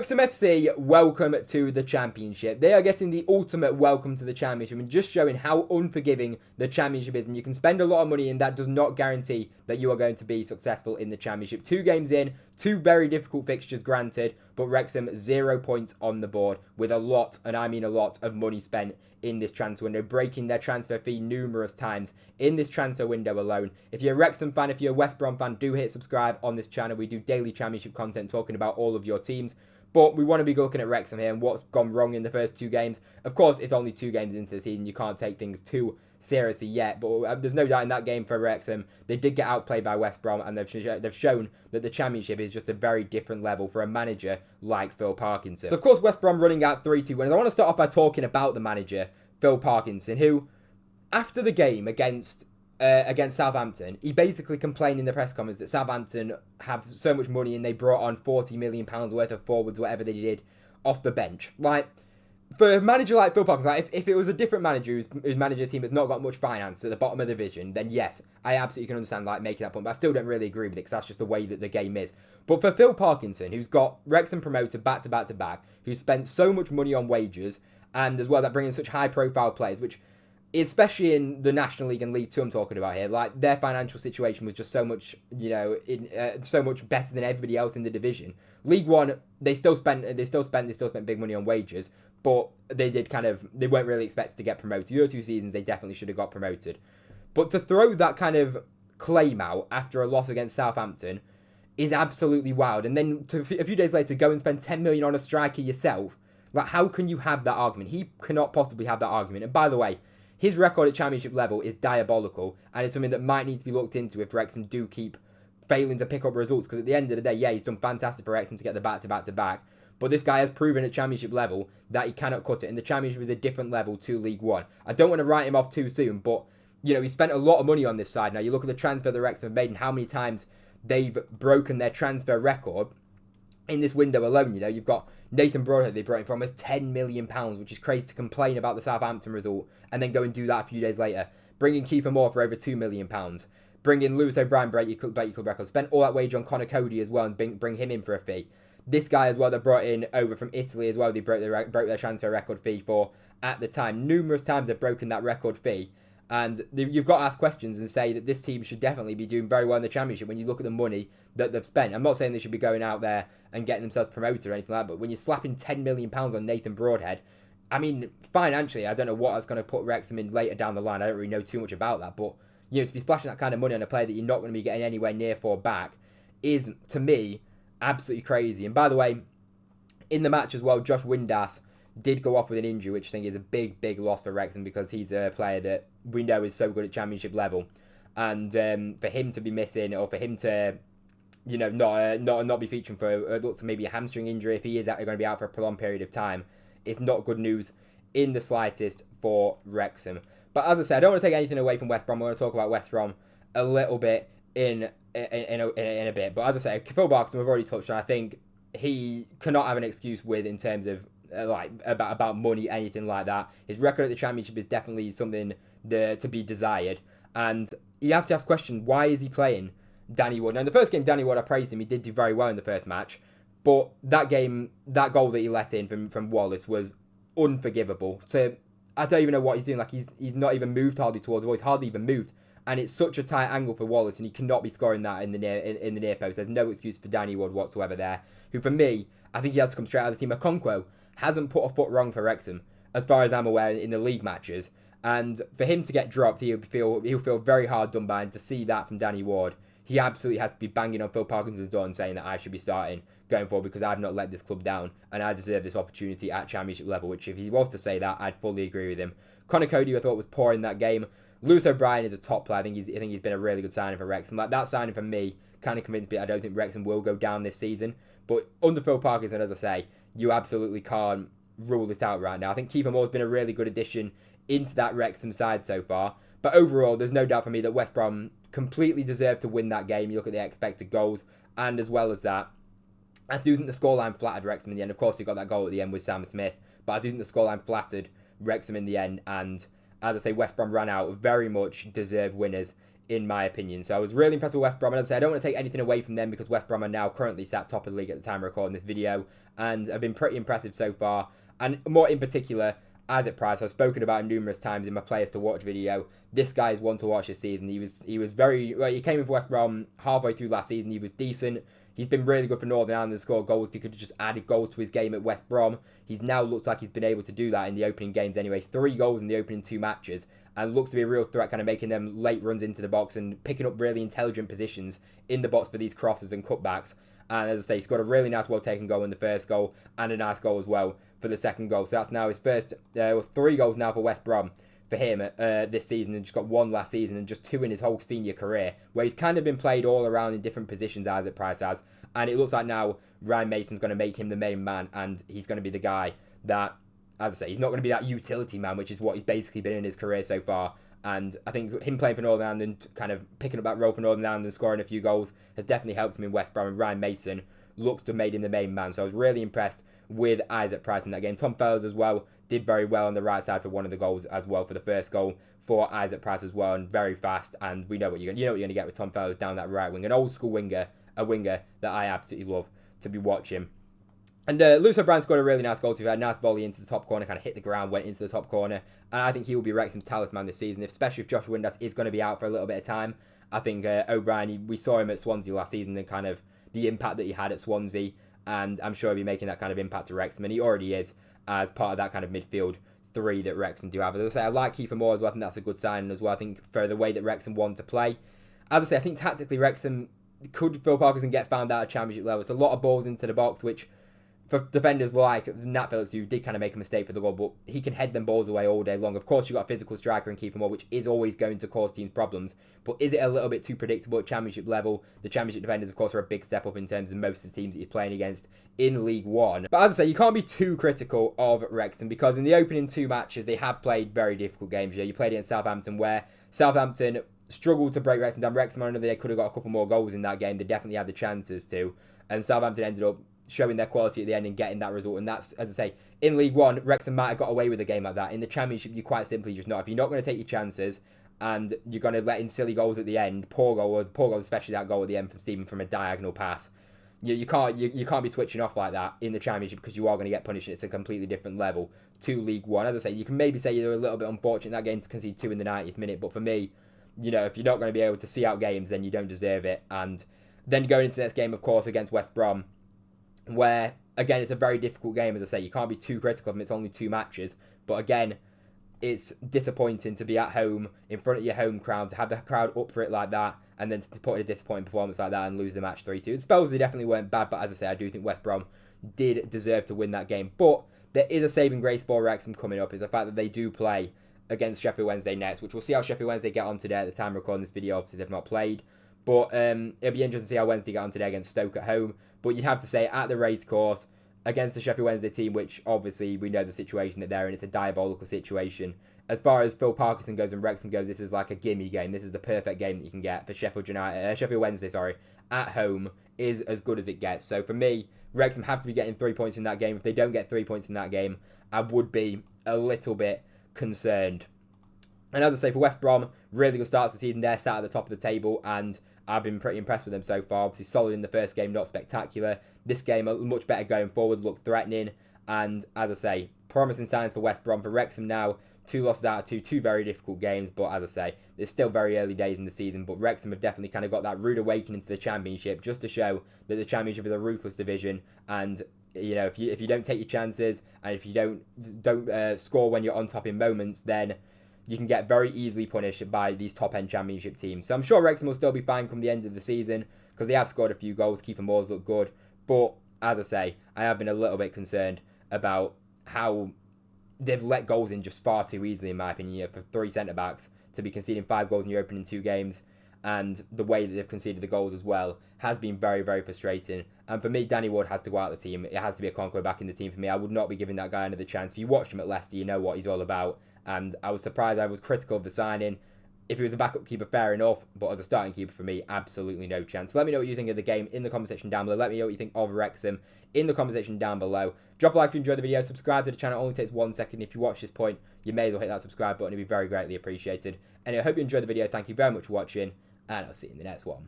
Wrexham FC, welcome to the Championship. They are getting the ultimate welcome to the Championship and just showing how unforgiving the Championship is. And you can spend a lot of money and that does not guarantee that you are going to be successful in the Championship. 2 games in, 2 very difficult fixtures granted, but Wrexham 0 points on the board with a lot, and I mean a lot, of money spent in this transfer window, breaking their transfer fee numerous times in this transfer window alone. If you're a Wrexham fan, if you're a West Brom fan, do hit subscribe on this channel. We do daily Championship content talking about all of your teams. But we want to be looking at Wrexham here and what's gone wrong in the first 2 games. Of course, it's only 2 games into the season. You can't take things too seriously yet. But there's no doubt in that game for Wrexham, they did get outplayed by West Brom. And they've shown that the Championship is just a very different level for a manager like Phil Parkinson. Of course, West Brom running out 3-2 winners. I want to start off by talking about the manager, Phil Parkinson, who, after the game against Southampton, he basically complained in the press conference that Southampton have so much money and they brought on £40 million worth of forwards, whatever they did, off the bench. Like, for a manager like Phil Parkinson, like, if it was a different manager who's managing a team that's not got much finance at the bottom of the division, then yes, I absolutely can understand like making that point, but I still don't really agree with it because that's just the way that the game is. But for Phil Parkinson, who's got Wrexham promoted back to back to back, who's spent so much money on wages, and as well that bringing such high-profile players, which, especially in the National League and League 2 I'm talking about here, like their financial situation was just so much, so much better than everybody else in the division. League 1, they still spent big money on wages, but they weren't really expected to get promoted. The other 2 seasons, they definitely should have got promoted. But to throw that kind of claim out after a loss against Southampton is absolutely wild. And then a few days later, go and spend 10 million on a striker yourself. Like, how can you have that argument? He cannot possibly have that argument. And by the way, his record at Championship level is diabolical, and it's something that might need to be looked into if Wrexham do keep failing to pick up results, because at the end of the day, yeah, he's done fantastic for Wrexham to get the back-to-back-to-back, but this guy has proven at Championship level that he cannot cut it, and the Championship is a different level to League 1. I don't want to write him off too soon, but, he spent a lot of money on this side. Now, you look at the transfer that Wrexham have made and how many times they've broken their transfer record in this window alone. You've got Nathan Broadhead, they brought in for almost £10 million, which is crazy to complain about the Southampton result and then go and do that a few days later. Bring in Kiefer Moore for over £2 million. Bring in Lewis O'Brien, break your club record. Spend all that wage on Connor Cody as well and bring him in for a fee. This guy as well, they brought in over from Italy as well. They broke their transfer record fee for at the time. Numerous times they've broken that record fee. And you've got to ask questions and say that this team should definitely be doing very well in the Championship when you look at the money that they've spent. I'm not saying they should be going out there and getting themselves promoted or anything like that, but when you're slapping £10 million on Nathan Broadhead, I mean, financially, I don't know what it's going to put Wrexham in later down the line. I don't really know too much about that, but to be splashing that kind of money on a player that you're not going to be getting anywhere near for back is, to me, absolutely crazy. And by the way, in the match as well, Josh Windass did go off with an injury, which I think is a big, big loss for Wrexham because he's a player that we know is so good at Championship level. And for him to be missing, or for him to, not be featuring for looks maybe a hamstring injury, if he is going to be out for a prolonged period of time, it's not good news in the slightest for Wrexham. But as I said, I don't want to take anything away from West Brom. I want to talk about West Brom a little bit in a bit. But as I say, Phil Parkinson, we've already touched on. I think he cannot have an excuse with in terms of about money, anything like that. His record at the Championship is definitely something to be desired, and you have to ask questions. Why is he playing Danny Ward? Now in the first game, Danny Ward, I praised him. He did do very well in the first match, but that goal that he let in from Wallace was unforgivable. So I don't even know what he's doing. Like he's not even moved hardly towards the ball. He's hardly even moved, and it's such a tight angle for Wallace, and he cannot be scoring that in the near post. There's no excuse for Danny Ward whatsoever there. Who for me, I think he has to come straight out of the team. Okonkwo hasn't put a foot wrong for Wrexham, as far as I'm aware, in the league matches. And for him to get dropped, he'll feel very hard done by. And to see that from Danny Ward, he absolutely has to be banging on Phil Parkinson's door and saying that I should be starting going forward because I've not let this club down and I deserve this opportunity at Championship level. Which, if he was to say that, I'd fully agree with him. Connor Cody, I thought, was poor in that game. Lewis O'Brien is a top player. I think he's been a really good signing for Wrexham. Like that signing for me kind of convinced me I don't think Wrexham will go down this season. But under Phil Parkinson, as I say, you absolutely can't rule this out right now. I think Kiefer Moore's been a really good addition into that Wrexham side so far. But overall, there's no doubt for me that West Brom completely deserved to win that game. You look at the expected goals, and as well as that, I do think the scoreline flattered Wrexham in the end. Of course, he got that goal at the end with Sam Smith, but I do think the scoreline flattered Wrexham in the end. And as I say, West Brom ran out very much deserved winners in my opinion. So I was really impressed with West Brom. And as I say, I don't want to take anything away from them because West Brom are now currently sat top of the league at the time of recording this video and have been pretty impressive so far. And more in particular, Isaac Price, I've spoken about him numerous times in my players to watch video. This guy is one to watch this season. He was very, well, he came in for West Brom halfway through last season. He was decent. He's been really good for Northern Ireland and scored goals. If he could have just added goals to his game at West Brom, he's now looks like he's been able to do that in the opening games anyway. 3 goals in the opening 2 matches and looks to be a real threat, kind of making them late runs into the box and picking up really intelligent positions in the box for these crosses and cutbacks. And as I say, he scored a really nice well-taken goal in the first goal and a nice goal as well for the second goal. So that's now his first, 3 goals now for West Brom for him this season, and just got 1 last season and just 2 in his whole senior career, where he's kind of been played all around in different positions, Isaac Price has. And it looks like now Ryan Mason's going to make him the main man, and he's going to be the guy that, as I say, he's not going to be that utility man, which is what he's basically been in his career so far. And I think him playing for Northern Ireland and kind of picking up that role for Northern Ireland and scoring a few goals has definitely helped him in West Brom. And Ryan Mason looks to have made him the main man. So I was really impressed with Isaac Price in that game. Tom Fellows as well did very well on the right side for one of the goals as well, for the first goal for Isaac Price as well, and very fast. And we know what you're going to get with Tom Fellows down that right wing, an old school winger, a winger that I absolutely love to be watching. And Lewis O'Brien scored a really nice goal too. Had a nice volley into the top corner, kind of hit the ground, went into the top corner. And I think he will be Wrexham's talisman this season, especially if Joshua Windass is going to be out for a little bit of time. I think O'Brien, we saw him at Swansea last season and kind of the impact that he had at Swansea. And I'm sure he'll be making that kind of impact to Wrexham. And he already is, as part of that kind of midfield 3 that Wrexham do have. As I say, I like Kiefer Moore as well. I think that's a good signing as well. I think for the way that Wrexham want to play. As I say, I think tactically Wrexham, could Phil Parkinson get found out at Championship level? It's a lot of balls into the box, which for defenders like Nat Phillips, who did kind of make a mistake for the goal, but he can head them balls away all day long. Of course, you've got a physical striker in Kiefer Moore, which is always going to cause teams problems. But is it a little bit too predictable at Championship level? The Championship defenders, of course, are a big step up in terms of most of the teams that you're playing against in League One. But as I say, you can't be too critical of Wrexham, because in the opening 2 matches, they have played very difficult games. You played against Southampton, where Southampton struggled to break Wrexham down. Wrexham, I know they could have got a couple more goals in that game. They definitely had the chances to. And Southampton ended up showing their quality at the end and getting that result. And that's, as I say, in League One, Wrexham might have got away with a game like that. In the Championship, you quite simply just not. If you're not going to take your chances and you're going to let in silly goals at the end, poor goals, especially that goal at the end from Stephen from a diagonal pass, you can't be switching off like that in the Championship, because you are going to get punished. It's a completely different level to League One. As I say, you can maybe say you're a little bit unfortunate in that game to concede 2 in the 90th minute, but for me, if you're not going to be able to see out games, then you don't deserve it. And then going into the next game, of course, against West Brom, where, again, it's a very difficult game. As I say, you can't be too critical of them. It's only 2 matches. But again, it's disappointing to be at home in front of your home crowd, to have the crowd up for it like that, and then to put in a disappointing performance like that and lose the match 3-2. The spells, they definitely weren't bad, but as I say, I do think West Brom did deserve to win that game. But there is a saving grace for Wrexham coming up, is the fact that they do play against Sheffield Wednesday next, which we'll see how Sheffield Wednesday get on today at the time of recording this video. Obviously, they've not played. But it'll be interesting to see how Wednesday get on today against Stoke at home. But you'd have to say, at the racecourse, against the Sheffield Wednesday team, which obviously we know the situation that they're in, it's a diabolical situation. As far as Phil Parkinson goes and Wrexham goes, this is like a gimme game. This is the perfect game that you can get for Sheffield Wednesday, at home, is as good as it gets. So for me, Wrexham have to be getting 3 points in that game. If they don't get 3 points in that game, I would be a little bit concerned. And as I say, for West Brom, really good start to the season. They're sat at the top of the table, and I've been pretty impressed with them so far. Obviously, solid in the first game, not spectacular. This game, much better going forward, looked threatening. And as I say, promising signs for West Brom. For Wrexham now, 2 losses out of 2 very difficult games. But as I say, it's still very early days in the season. But Wrexham have definitely kind of got that rude awakening to the Championship, just to show that the Championship is a ruthless division. And if you don't take your chances, and if you don't score when you're on top in moments, then you can get very easily punished by these top-end Championship teams. So I'm sure Wrexham will still be fine come the end of the season, because they have scored a few goals. Kiefer Moore's looked good. But, as I say, I have been a little bit concerned about how they've let goals in just far too easily, in my opinion. For 3 centre-backs to be conceding 5 goals in your opening 2 games, and the way that they've conceded the goals as well has been very, very frustrating. And for me, Danny Ward has to go out of the team. It has to be a Conqueror back in the team for me. I would not be giving that guy another chance. If you watched him at Leicester, you know what he's all about. And I was surprised. I was critical of the signing. If he was a backup keeper, fair enough. But as a starting keeper for me, absolutely no chance. So let me know what you think of the game in the comment section down below. Let me know what you think of Wrexham in the comment section down below. Drop a like if you enjoyed the video. Subscribe to the channel. It only takes 1 second. If you watch this point, you may as well hit that subscribe button. It'd be very greatly appreciated. And I hope you enjoyed the video. Thank you very much for watching. And I'll see you in the next one.